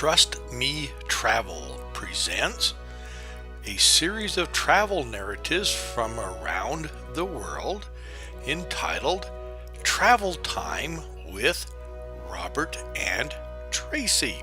Trust Me Travel presents a series of travel narratives from around the world entitled Travel Time with Robert and Tracy.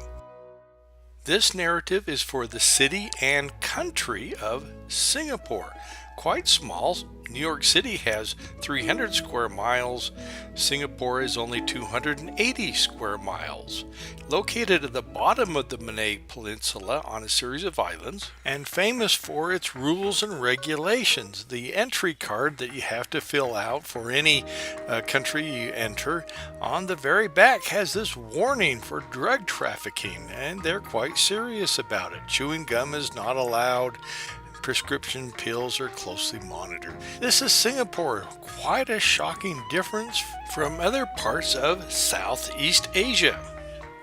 This narrative is for the city and country of Singapore. Quite small. New York City has 300 square miles. Singapore is only 280 square miles. Located at the bottom of the Malay Peninsula on a series of islands, and famous for its rules and regulations. The entry card that you have to fill out for any country you enter, on the very back has this warning for drug trafficking, and they're quite serious about it. Chewing gum is not allowed. Prescription pills are closely monitored. This is Singapore, quite a shocking difference from other parts of Southeast Asia.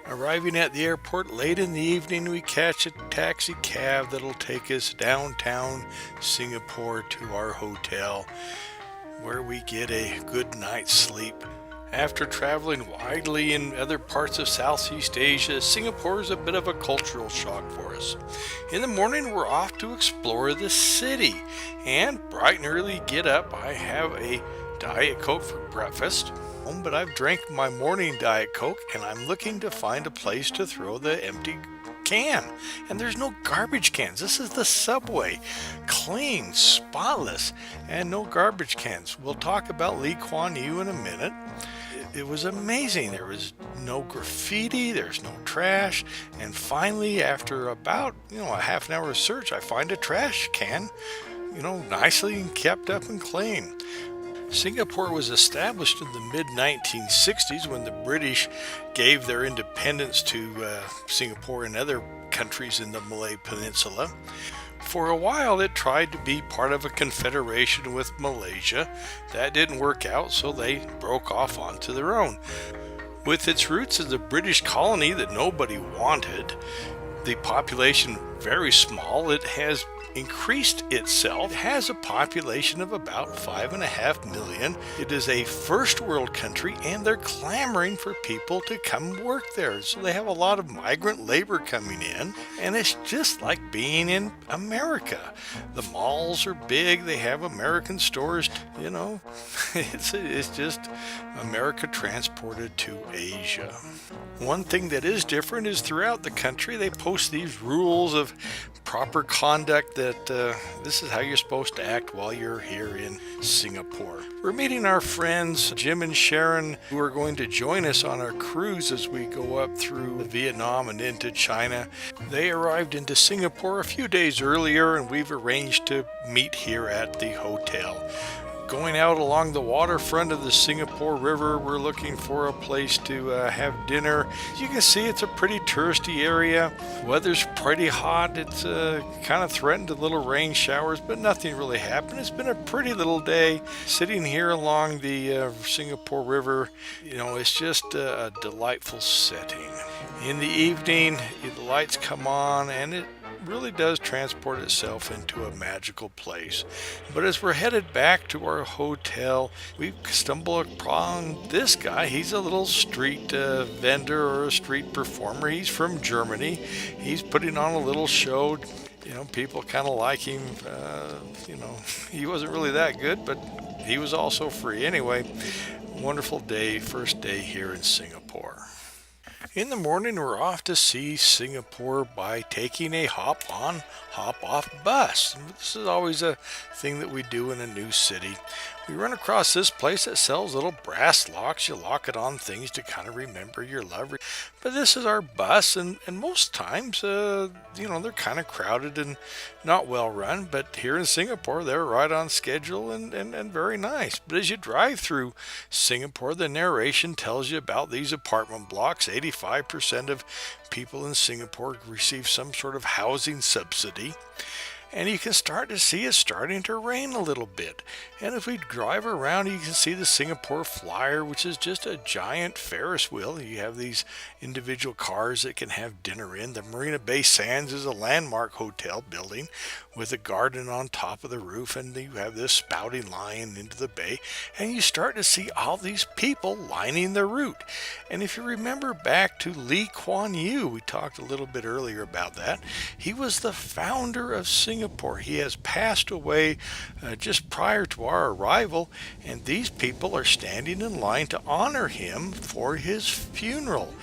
Arriving at the airport late in the evening, we catch a taxi cab that'll take us downtown Singapore to our hotel, where we get a good night's sleep. After traveling widely in other parts of Southeast Asia, Singapore is a bit of a cultural shock for us. In the morning, we're off to explore the city, and bright and early get up. I have a Diet Coke for breakfast, but I've drank my morning Diet Coke, and I'm looking to find a place to throw the empty can. And there's no garbage cans. This is the subway. Clean, spotless, and no garbage cans. We'll talk about Lee Kuan Yew in a minute. It was amazing. There was no graffiti, there's no trash, and finally, after about a half an hour of search, I find a trash can, nicely and kept up and clean. Singapore was established in the mid-1960s when the British gave their independence to Singapore and other countries in the Malay Peninsula. For a while, it tried to be part of a confederation with Malaysia. That didn't work out, so they broke off onto their own. With its roots as a British colony that nobody wanted, the population very small, it has increased itself. It has a population of about 5.5 million. It is a first world country, and they're clamoring for people to come work there. So they have a lot of migrant labor coming in, and it's just like being in America. The malls are big. They have American stores. It's just America transported to Asia. One thing that is different is throughout the country, they post these rules of proper conduct that this is how you're supposed to act while you're here in Singapore. We're meeting our friends Jim and Sharon, who are going to join us on our cruise as we go up through Vietnam and into China. They arrived into Singapore a few days earlier, and we've arranged to meet here at the hotel. Going out along the waterfront of the Singapore River, we're looking for a place to have dinner. As you can see, it's a pretty touristy area. Weather's pretty hot. It's kind of threatened a little rain showers, but nothing really happened. It's been a pretty little day. Sitting here along the Singapore River, it's just a delightful setting. In the evening, the lights come on, and it really does transport itself into a magical place. But as we're headed back to our hotel, we stumble upon this guy. He's a little street vendor or a street performer. He's from Germany. He's putting on a little show. People kind of like him. He wasn't really that good, but he was also free. Anyway, wonderful day, first day here in Singapore. In the morning, we're off to see Singapore by taking a hop-on, hop-off bus. This is always a thing that we do in a new city. We run across this place that sells little brass locks. You lock it on things to kind of remember your love. But this is our bus, and most times, they're kind of crowded and not well run. But here in Singapore, they're right on schedule and very nice. But as you drive through Singapore, the narration tells you about these apartment blocks. 85% of people in Singapore receive some sort of housing subsidy. and you can start to see it's starting to rain a little bit. And if we drive around, you can see the Singapore Flyer, which is just a giant Ferris wheel. You have these individual cars that can have dinner in. The Marina Bay Sands is a landmark hotel building with a garden on top of the roof, and you have this spouting line into the bay, and you start to see all these people lining the route. And if you remember back to Lee Kuan Yew, we talked a little bit earlier about that. He was the founder of Singapore. He has passed away just prior to our arrival, and these people are standing in line to honor him for his funeral.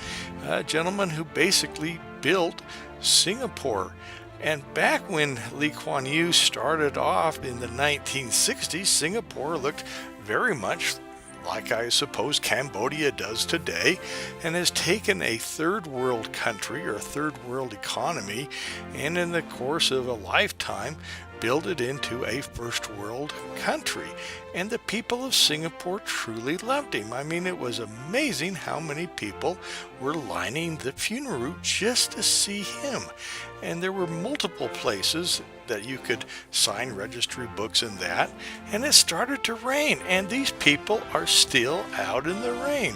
A gentleman who basically built Singapore. And back when Lee Kuan Yew started off in the 1960s, Singapore looked very much like I suppose Cambodia does today, and has taken a third world country or a third world economy, and in the course of a lifetime build it into a first world country. And the people of Singapore truly loved him. I mean, it was amazing how many people were lining the funeral route just to see him. And there were multiple places that you could sign registry books and that. And it started to rain, and these people are still out in the rain.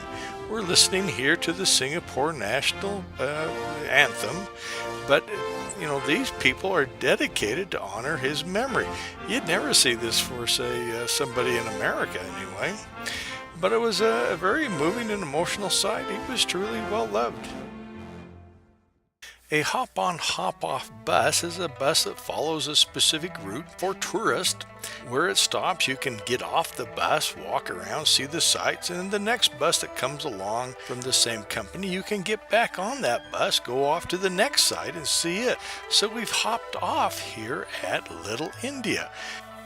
We're listening here to the Singapore national anthem, but these people are dedicated to honor his memory. You'd never see this for, say, somebody in America anyway. But it was a very moving and emotional sight. He was truly well loved. A hop-on, hop-off bus is a bus that follows a specific route for tourists. Where it stops, you can get off the bus, walk around, see the sights, and the next bus that comes along from the same company, you can get back on that bus, go off to the next site and see it. So we've hopped off here at Little India.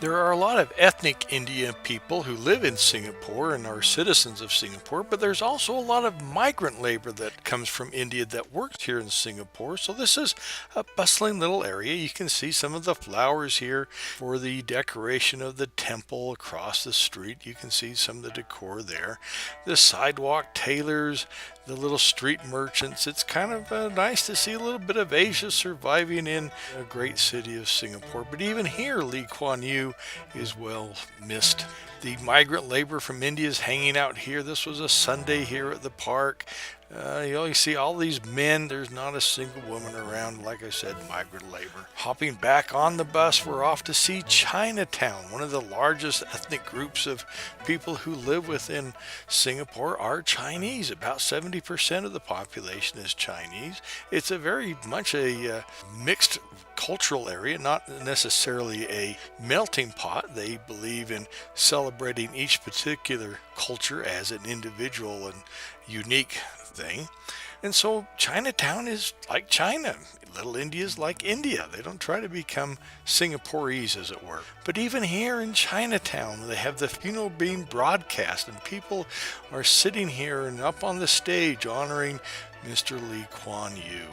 There are a lot of ethnic Indian people who live in Singapore and are citizens of Singapore, but there's also a lot of migrant labor that comes from India that works here in Singapore. So this is a bustling little area. You can see some of the flowers here for the decoration of the temple across the street. You can see some of the decor there. The sidewalk tailors, the little street merchants. It's kind of nice to see a little bit of Asia surviving in a great city of Singapore. But even here, Lee Kuan Yew is well missed. The migrant labor from India is hanging out here. This was a Sunday here at the park. You see all these men. There's not a single woman around. Like I said, migrant labor. Hopping back on the bus, we're off to see Chinatown. One of the largest ethnic groups of people who live within Singapore are Chinese. About 70% of the population is Chinese. It's a very much a mixed cultural area, not necessarily a melting pot. They believe in celebrating each particular culture as an individual and unique thing. And so Chinatown is like China. Little India is like India. They don't try to become Singaporese, as it were. But even here in Chinatown, they have the funeral being broadcast, and people are sitting here and up on the stage honoring Mr. Lee Kuan Yew.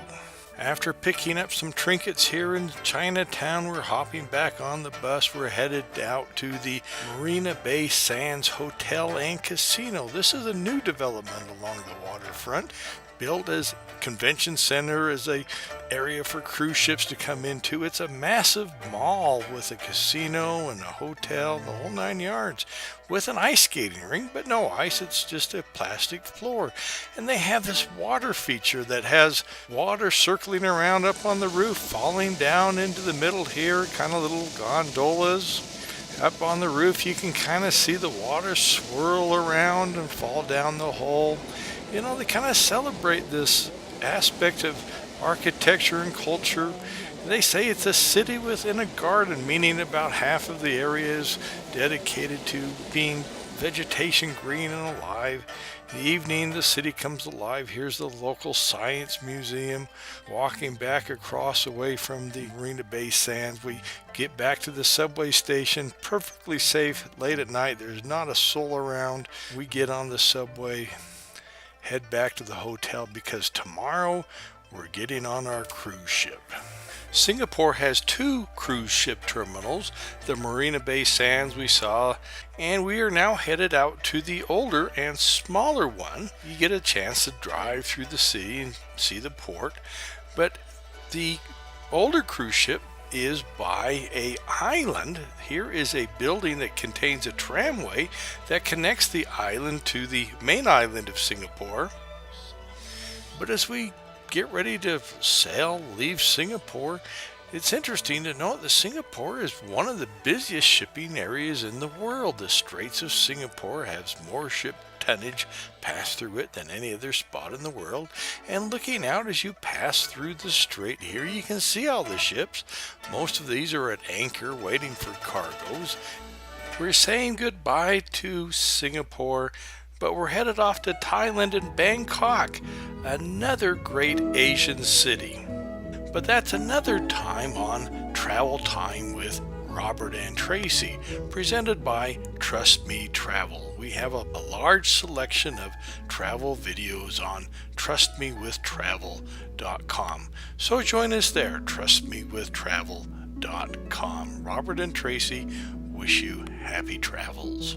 After picking up some trinkets here in Chinatown, we're hopping back on the bus. We're headed out to the Marina Bay Sands Hotel and Casino. This is a new development along the waterfront, built as convention center, as a area for cruise ships to come into. It's a massive mall with a casino and a hotel, the whole 9 yards, with an ice skating rink, but no ice. It's just a plastic floor. And they have this water feature that has water circling around up on the roof, falling down into the middle here, kind of little gondolas. Up on the roof, you can kind of see the water swirl around and fall down the hole. They kind of celebrate this aspect of architecture and culture. They say it's a city within a garden, meaning about half of the area is dedicated to being vegetation green and alive. In the evening, the city comes alive. Here's the local science museum. Walking back across away from the Marina Bay Sands, we get back to the subway station, perfectly safe late at night. There's not a soul around. We get on the subway, head back to the hotel, because tomorrow we're getting on our cruise ship. Singapore has 2 cruise ship terminals, the Marina Bay Sands we saw, and we are now headed out to the older and smaller one. You get a chance to drive through the sea and see the port, but the older cruise ship is by a island. Here is a building that contains a tramway that connects the island to the main island of Singapore. But as we get ready to leave Singapore, it's interesting to note that Singapore is one of the busiest shipping areas in the world. The Straits of Singapore has more ship tonnage pass through it than any other spot in the world. And looking out as you pass through the strait here, you can see all the ships. Most of these are at anchor waiting for cargoes. We're saying goodbye to Singapore, but we're headed off to Thailand and Bangkok, another great Asian city. But that's another time on Travel Time with Robert and Tracy, presented by Trust Me Travel. We have a large selection of travel videos on trustmewithtravel.com. So join us there, trustmewithtravel.com. Robert and Tracy wish you happy travels.